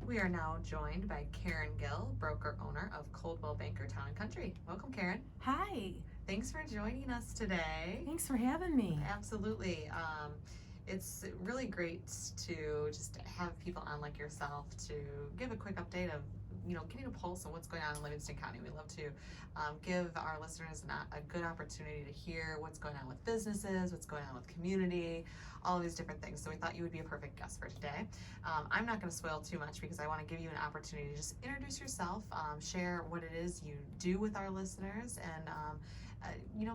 We are now joined by Karen Gill, broker owner of Coldwell Banker Town and Country. Welcome, Karen. Hi, Thanks for joining us today. thanks for having me. Absolutely. It's really great to just have people on like yourself to give a quick update of, getting a pulse on what's going on in Livingston County. We love to give our listeners a good opportunity to hear what's going on with businesses, what's going on with community, all of these different things. So we thought you would be a perfect guest for today. I'm not going to spoil too much because I want to give you an opportunity to just introduce yourself, share what it is you do with our listeners, and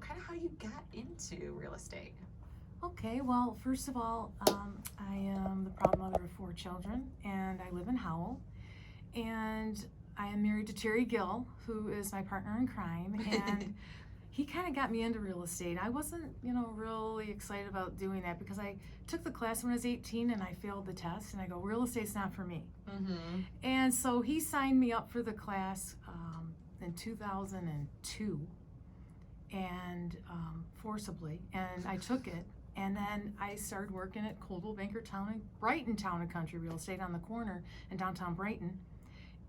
kind of how you got into real estate. Okay, well, first of all, I am the proud mother of 4 children, and I live in Howell. And I am married to Terry Gill, who is my partner in crime, and he kind of got me into real estate. I wasn't, really excited about doing that because I took the class when I was 18 and I failed the test, and I go, real estate's not for me. Mm-hmm. And so he signed me up for the class in 2002, and forcibly, and I took it. And then I started working at Coldwell Banker Brighton Town and Country Real Estate on the corner in downtown Brighton.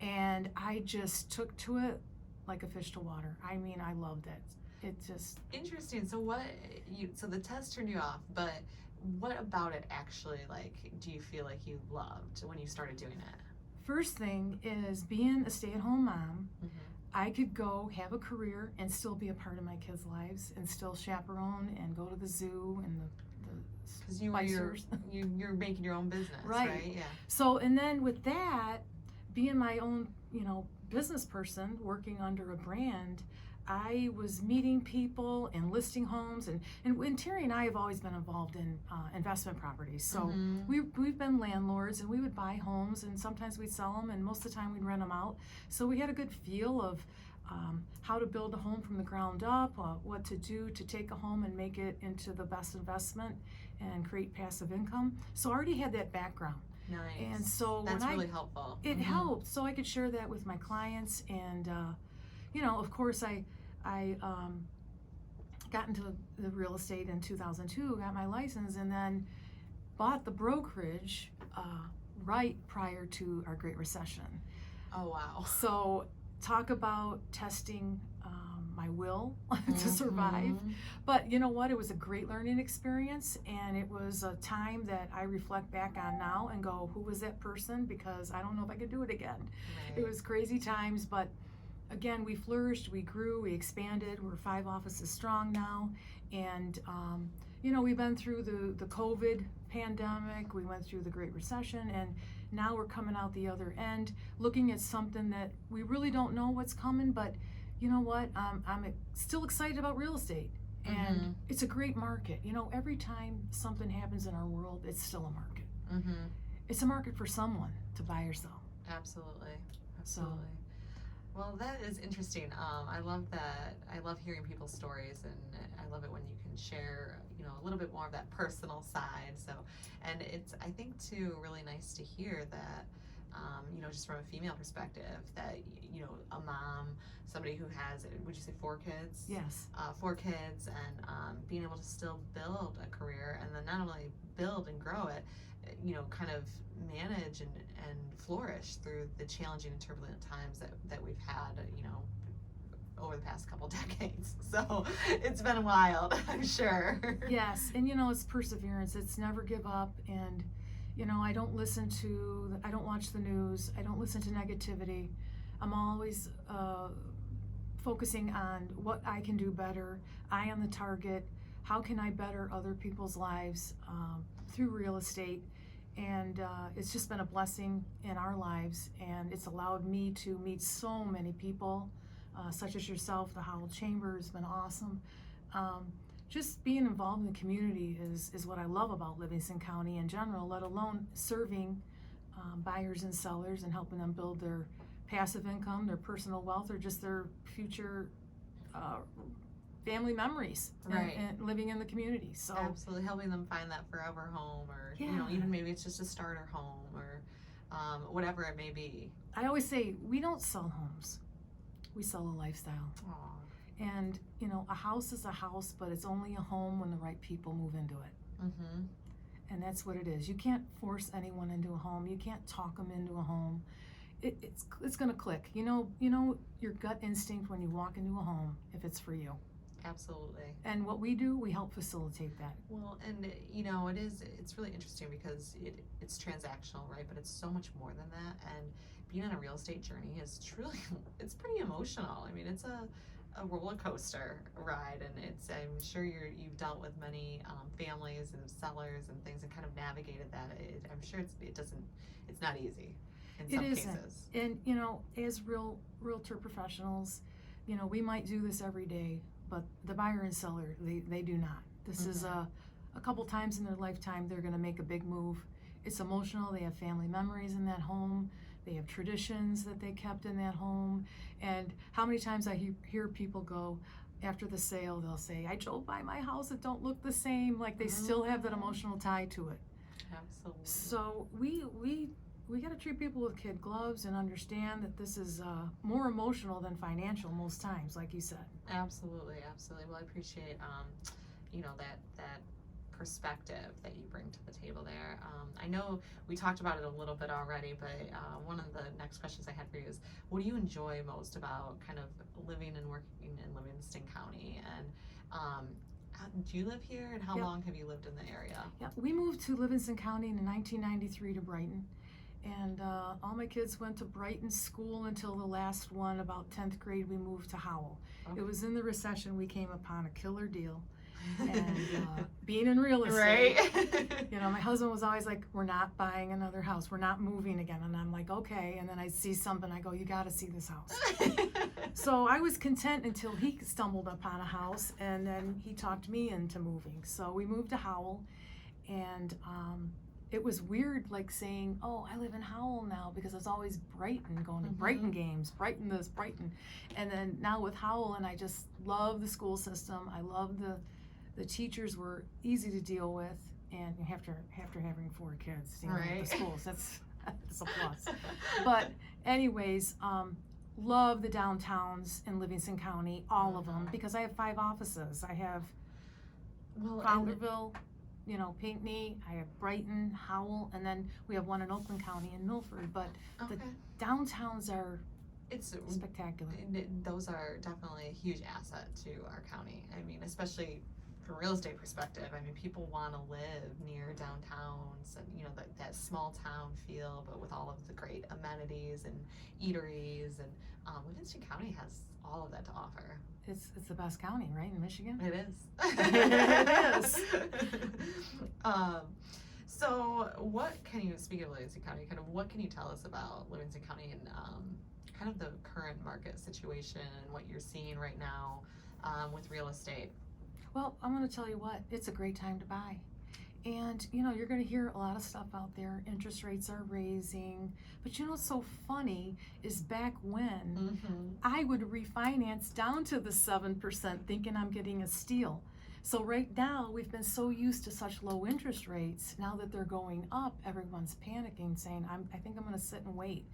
And I just took to it like a fish to water. I mean, I loved it. It just... Interesting. So so the test turned you off, but what about it actually, do you feel like you loved when you started doing it? First thing is being a stay-at-home mom. Mm-hmm. I could go have a career and still be a part of my kids' lives and still chaperone and go to the zoo and the because you're making your own business, right? Yeah. So, and then with that, being my own, business person working under a brand, I was meeting people and listing homes, and Terry and I have always been involved in investment properties. So Mm-hmm. we've been landlords, and we would buy homes, and sometimes we'd sell them, and most of the time we'd rent them out. So we had a good feel of how to build a home from the ground up, what to do to take a home and make it into the best investment and create passive income. So I already had that background. Nice. And so that's really helpful. It Mm-hmm. helped, so I could share that with my clients. And of course, I got into the real estate in 2002, got my license, and then bought the brokerage right prior to our Great Recession. Oh, wow. So talk about testing my will to survive. Mm-hmm. But you know what? It was a great learning experience, and it was a time that I reflect back on now and go, who was that person? Because I don't know if I could do it again. Right. It was crazy times, but again, we flourished, we grew, we expanded. We're 5 offices strong now, and we've been through the COVID pandemic, we went through the Great Recession, and now we're coming out the other end, looking at something that we really don't know what's coming, but you know what? I'm still excited about real estate, and Mm-hmm. it's a great market. Every time something happens in our world, it's still a market. Mm-hmm. It's a market for someone to buy or sell. Absolutely. Well, that is interesting. I love that. I love hearing people's stories, and I love it when you can share, a little bit more of that personal side. So, and it's, I think, too, really nice to hear that, just from a female perspective, that, a mom, somebody who has, would you say 4 kids? Yes. 4 kids, and being able to still build a career, and then not only build and grow it, kind of manage and flourish through the challenging and turbulent times that we've had, over the past couple decades. So it's been wild, I'm sure. Yes, and it's perseverance. It's never give up, and I don't watch the news. I don't listen to negativity. I'm always focusing on what I can do better. Eye on the target. How can I better other people's lives through real estate? And it's just been a blessing in our lives, and it's allowed me to meet so many people, such as yourself. The Howell Chamber has been awesome. Just being involved in the community is what I love about Livingston County in general, let alone serving buyers and sellers and helping them build their passive income, their personal wealth, or just their future family memories, right, and living in the community. So absolutely helping them find that forever home, or even maybe it's just a starter home, or whatever it may be. I always say we don't sell homes, we sell a lifestyle. Aww. And a house is a house, but it's only a home when the right people move into it. Mm-hmm. and that's what it is. You can't force anyone into a home. You can't talk them into a home. It's going to click. You know your gut instinct when you walk into a home if it's for you. Absolutely. And what we do, we help facilitate that. Well, and it's really interesting because it's transactional, right? But it's so much more than that. And being on a real estate journey is truly, it's pretty emotional. I mean, it's a roller coaster ride, and I'm sure you've dealt with many families and sellers and things and kind of navigated that. I'm sure it's not easy in some cases. And as realtor professionals, we might do this every day, but the buyer and seller, they do not. This is a couple times in their lifetime they're going to make a big move. It's emotional. They have family memories in that home. They have traditions that they kept in that home. And how many times I hear people go after the sale, they'll say, I drove by my house, it don't look the same. Like they still have that emotional tie to it. Absolutely. So we got to treat people with kid gloves and understand that this is more emotional than financial most times, like you said. Absolutely. Well, I appreciate that perspective that you bring to the table there. I know we talked about it a little bit already, but one of the next questions I had for you is, what do you enjoy most about kind of living and working in Livingston County? And do you live here, and how long have you lived in the area? Yeah, we moved to Livingston County in 1993 to Brighton. And all my kids went to Brighton school until the last one, about 10th grade, we moved to Howell. Okay. It was in the recession we came upon a killer deal. And being in real estate, right? My husband was always like, we're not buying another house. We're not moving again. And I'm like, okay. And then I see something, I go, you got to see this house. So I was content until he stumbled upon a house, and then he talked me into moving. So we moved to Howell, and it was weird, like saying, oh, I live in Howell now, because it's always Brighton, going to Brighton games, Brighton this, Brighton. And then now with Howell, and I just love the school system. I love the teachers were easy to deal with, and after having 4 kids, right. The schools, that's a plus. But anyways, love the downtowns in Livingston County, all of them, because I have 5 offices. I have Fowlerville, Pinckney, I have Brighton, Howell, and then we have one in Oakland County in Milford. But the downtowns are spectacular. Those are definitely a huge asset to our county. I mean, especially from a real estate perspective. I mean, people want to live near downtowns and, that small town feel, but with all of the great amenities and eateries. And Livingston County has all of that to offer. It's the best county, right, in Michigan? It is. It is. So speaking of Livingston County, kind of what can you tell us about Livingston County and kind of the current market situation and what you're seeing right now with real estate? Well, I'm going to tell you what, it's a great time to buy. And, you're going to hear a lot of stuff out there. Interest rates are raising. But what's so funny is back when I would refinance down to the 7% thinking I'm getting a steal. So right now, we've been so used to such low interest rates. Now that they're going up, everyone's panicking, saying, I think I'm going to sit and wait.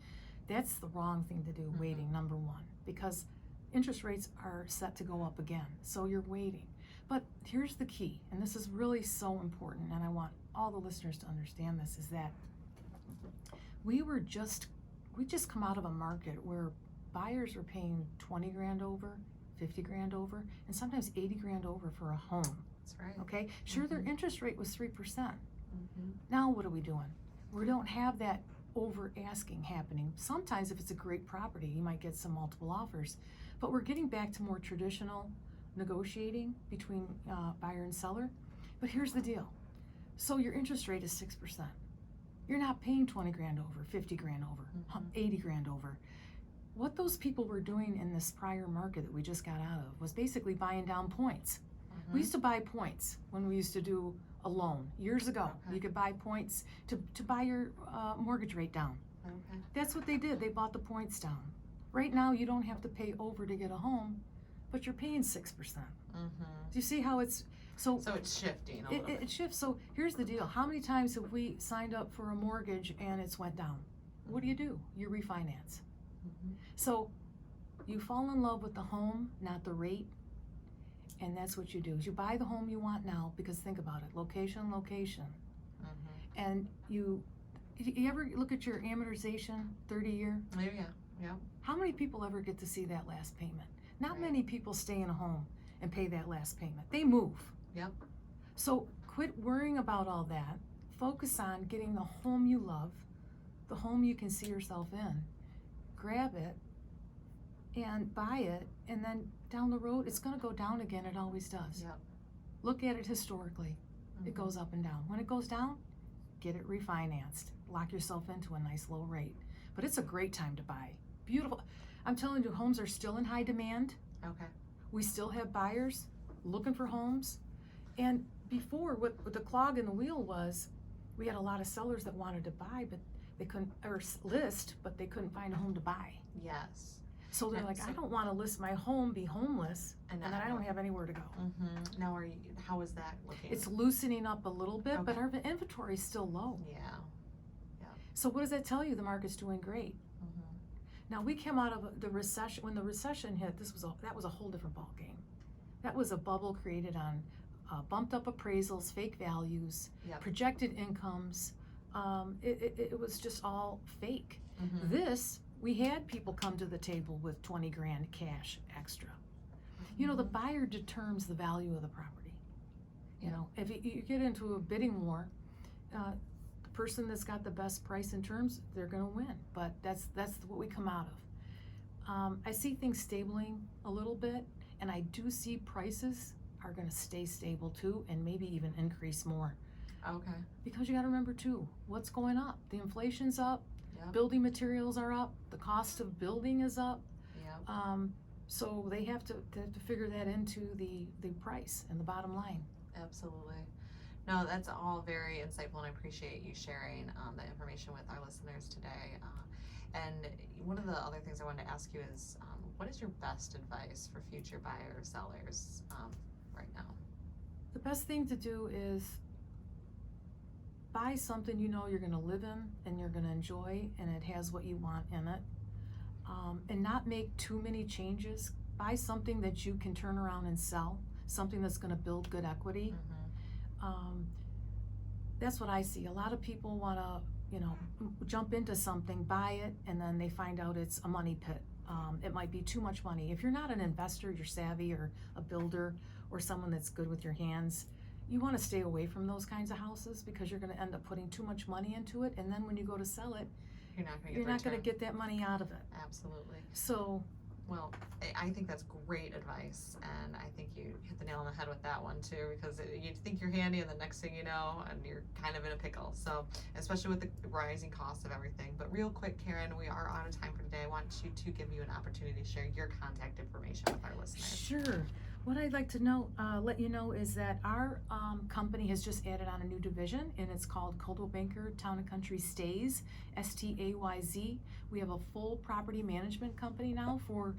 That's the wrong thing to do, waiting, number one, because interest rates are set to go up again. So you're waiting. But here's the key, and this is really so important, and I want all the listeners to understand this, is that we just come out of a market where buyers are paying 20 grand over, 50 grand over, and sometimes 80 grand over for a home. That's right. Okay? Sure, their interest rate was 3%. Now what are we doing? We don't have that over asking happening. Sometimes if it's a great property, you might get some multiple offers, but we're getting back to more traditional negotiating between buyer and seller. But here's the deal. So your interest rate is 6%. You're not paying 20 grand over, 50 grand over, 80 grand over. What those people were doing in this prior market that we just got out of was basically buying down points. We used to buy points when we used to do a loan years ago. You could buy points to buy your mortgage rate down. That's what they did. They bought the points down. Right now, you don't have to pay over to get a home, but you're paying 6%. Do you see how it's so it's shifting a little bit. It shifts. So here's the deal. How many times have we signed up for a mortgage and it's went down? What do? You refinance. So you fall in love with the home, not the rate. And that's what you do, is you buy the home you want now, because think about it, location. and you ever look at your amortization 30-year? Yeah. How many people ever get to see that last payment? Not Right. many people stay in a home and pay that last payment. They move. Yep. So quit worrying about all that. Focus on getting the home you love, the home you can see yourself in. Grab it and buy it, and then down the road, it's gonna go down again. It always does. Yep. Look at it historically. It Mhm. goes up and down. When it goes down, get it refinanced. Lock yourself into a nice low rate. But it's a great time to buy. Beautiful. I'm telling you, homes are still in high demand. Okay. We still have buyers looking for homes. And before, what the clog in the wheel was, we had a lot of sellers that wanted to buy, but they couldn't, or list, but they couldn't find a home to buy. Yes. So they're like, I don't want to list my home, be homeless, and then I don't have anywhere to go. Mm-hmm. Now, how is that looking? It's loosening up a little bit, but Okay. our inventory is still low. Yeah. So what does that tell you? The market's doing great. Mm-hmm. Now, we came out of the recession. When the recession hit, that was a whole different ballgame. That was a bubble created on bumped up appraisals, fake values, Yep. projected incomes. It was just all fake. Mm-hmm. This, we had people come to the table with 20 grand cash extra. You know, the buyer determines the value of the property. You know, if you get into a bidding war, the person that's got the best price and terms, they're going to win. But that's what we come out of. I see things stabling a little bit, and I do see prices are going to stay stable too, and maybe even increase more. Okay. Because you got to remember too, what's going up? The inflation's up. Yep. Building materials are up. The cost of building is up. Yep. So they have to figure that into the price and the bottom line. Absolutely. No, that's all very insightful, and I appreciate you sharing that information with our listeners today. And one of the other things I wanted to ask you is, what is your best advice for future buyer or sellers right now? The best thing to do is buy something you know you're going to live in and you're going to enjoy, and it has what you want in it. And not make too many changes. Buy something that you can turn around and sell, something that's going to build good equity. Mm-hmm. That's what I see. A lot of people want to, jump into something, buy it, and then they find out it's a money pit. It might be too much money. If you're not an investor, you're savvy, or a builder, or someone that's good with your hands, you want to stay away from those kinds of houses, because you're going to end up putting too much money into it, and then when you go to sell it, You're not going to get that money out of it. Absolutely. So, well, I think that's great advice, and I think you hit the nail on the head with that one too, because you think you're handy, and the next thing you know, and you're kind of in a pickle. So, especially with the rising cost of everything. But real quick, Karen, we are out of time for today. I want to give you an opportunity to share your contact information with our listeners. sure. What I'd like to let you know is that our company has just added on a new division, and it's called Coldwell Banker Town and Country Stays, STAYZ. We have a full property management company now for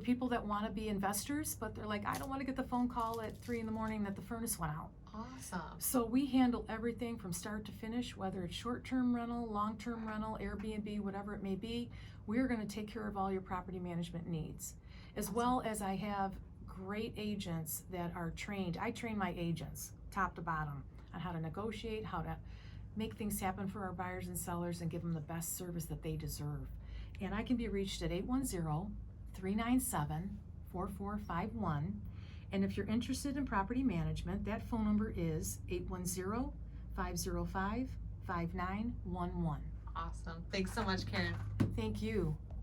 people that want to be investors, but they're like, I don't want to get the phone call at 3 a.m. that the furnace went out. Awesome. So we handle everything from start to finish, whether it's short-term rental, long-term rental, Airbnb, whatever it may be. We're going to take care of all your property management needs, as Awesome. well as I have great agents that are trained. I train my agents top to bottom on how to negotiate, how to make things happen for our buyers and sellers, and give them the best service that they deserve. And I can be reached at 810-397-4451. And if you're interested in property management, that phone number is 810-505-5911. Awesome. Thanks so much, Karen. Thank you.